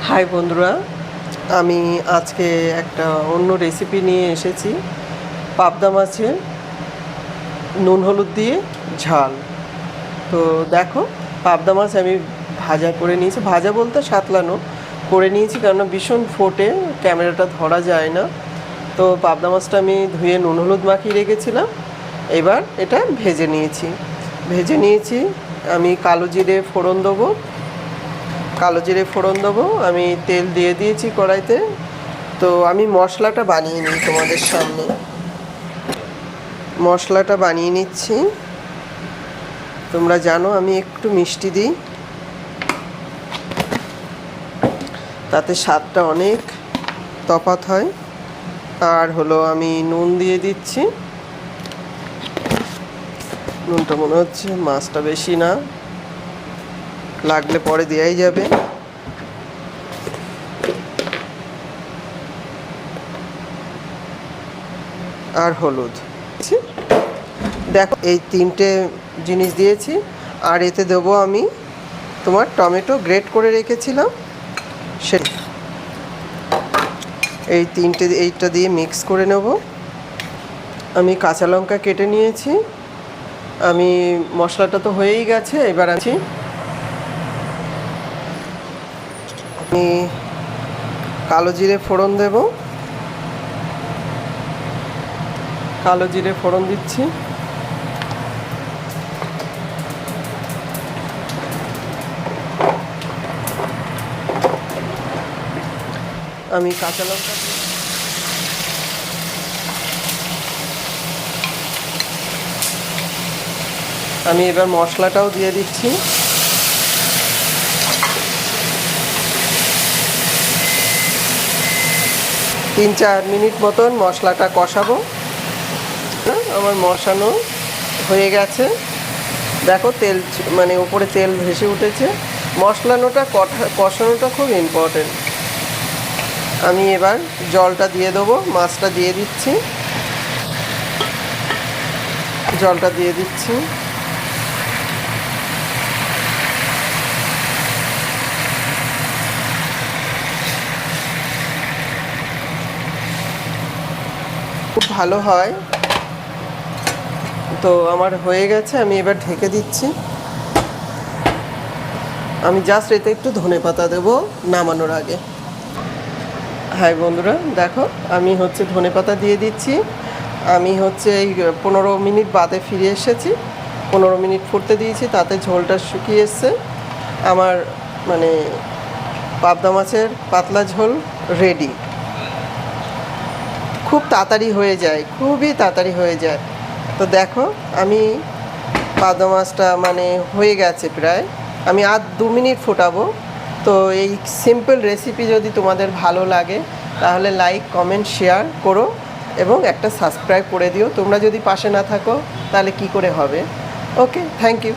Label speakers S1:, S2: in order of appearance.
S1: High বন্ধুরা, আমি আজকে একটা অন্য রেসিপি নিয়ে এসেছি। পাবদা মাছের নুন হলুদ দিয়ে ঝাল। তো দেখো, পাবদা মাছ আমি ভাজা করে নিয়েছি, ভাজা বলতে সাতলানো করে নিয়েছি, কেননা ভীষণ ফোটে, ক্যামেরাটা ধরা যায় না। তো পাবদা মাছটা আমি ধুয়ে নুন হলুদ মাখিয়ে রেখেছিলাম। এবার এটা ভেজে নিয়েছি। আমি কালো জিরে ফোড়ন দেবো। আমি তেল দিয়ে দিয়েছি কড়াইতে। তো আমি মশলাটা বানিয়ে নিই তোমাদের সামনে। মশলাটা বানিয়ে নিচ্ছি। তোমরা জানো আমি একটু মিষ্টি দিই, তাতে স্বাদটা অনেক তফাৎ হয়। আর হলো আমি নুন দিয়ে দিচ্ছি। নুনটা মনে হচ্ছে মাছটা বেশি না, লাগলে পরে দেওয়াই যাবে। আর হলুদ দেখো, এই তিনটে জিনিস দিয়েছি। আর এতে দেবো আমি তোমার টমেটো গ্রেট করে রেখেছিলাম, সে এইটা দিয়ে মিক্স করে নেব। আমি কাঁচা লঙ্কা কেটে নিয়েছি। আমি মশলাটা তো হয়েই গেছে, এবার আমি কালো জিরে ফোড়ন দেব। কালো জিরে ফোড়ন দিচ্ছি। আমি কাঁচা লঙ্কা আমি এবার মশলাটাও দিয়ে দিচ্ছি। 3-4 মিনিট মতন মশলাটা কষাবো। আমার মশানো হয়ে গেছে। দেখো, তেল মানে উপরে তেল ভেসে উঠেছে। কষানোটা খুব ইম্পর্টেন্ট। আমি এবার জলটা দিয়ে দেবো। মাছটা দিয়ে দিচ্ছি, জলটা দিয়ে দিচ্ছি। খুব ভালো হয়। তো আমার হয়ে গেছে, আমি এবার ঢেকে দিচ্ছি। আমি জাস্ট এতে একটু ধনেপাতা দেবো নামানোর আগে। হাই বন্ধুরা, দেখো আমি ধনেপাতা দিয়ে দিচ্ছি। আমি এই 15 মিনিট বাদে ফিরে এসেছি। 15 মিনিট ফুটতে দিয়েছি, তাতে ঝোলটা শুকিয়ে এসছে। আমার মানে পাবদা মাছের পাতলা ঝোল রেডি। খুব তাড়াতাড়ি হয়ে যায়, খুবই তাড়াতাড়ি হয়ে যায়। তো দেখো, আমি পাবদা মাছটা হয়ে গেছে প্রায়। আমি আর 2 মিনিট ফোটাবো। তো এই সিম্পল রেসিপি যদি তোমাদের ভালো লাগে, তাহলে লাইক কমেন্ট শেয়ার করো এবং একটা সাবস্ক্রাইব করে দিও। তোমরা যদি পাশে না থাকো তাহলে কি করে হবে। ওকে, থ্যাংক ইউ।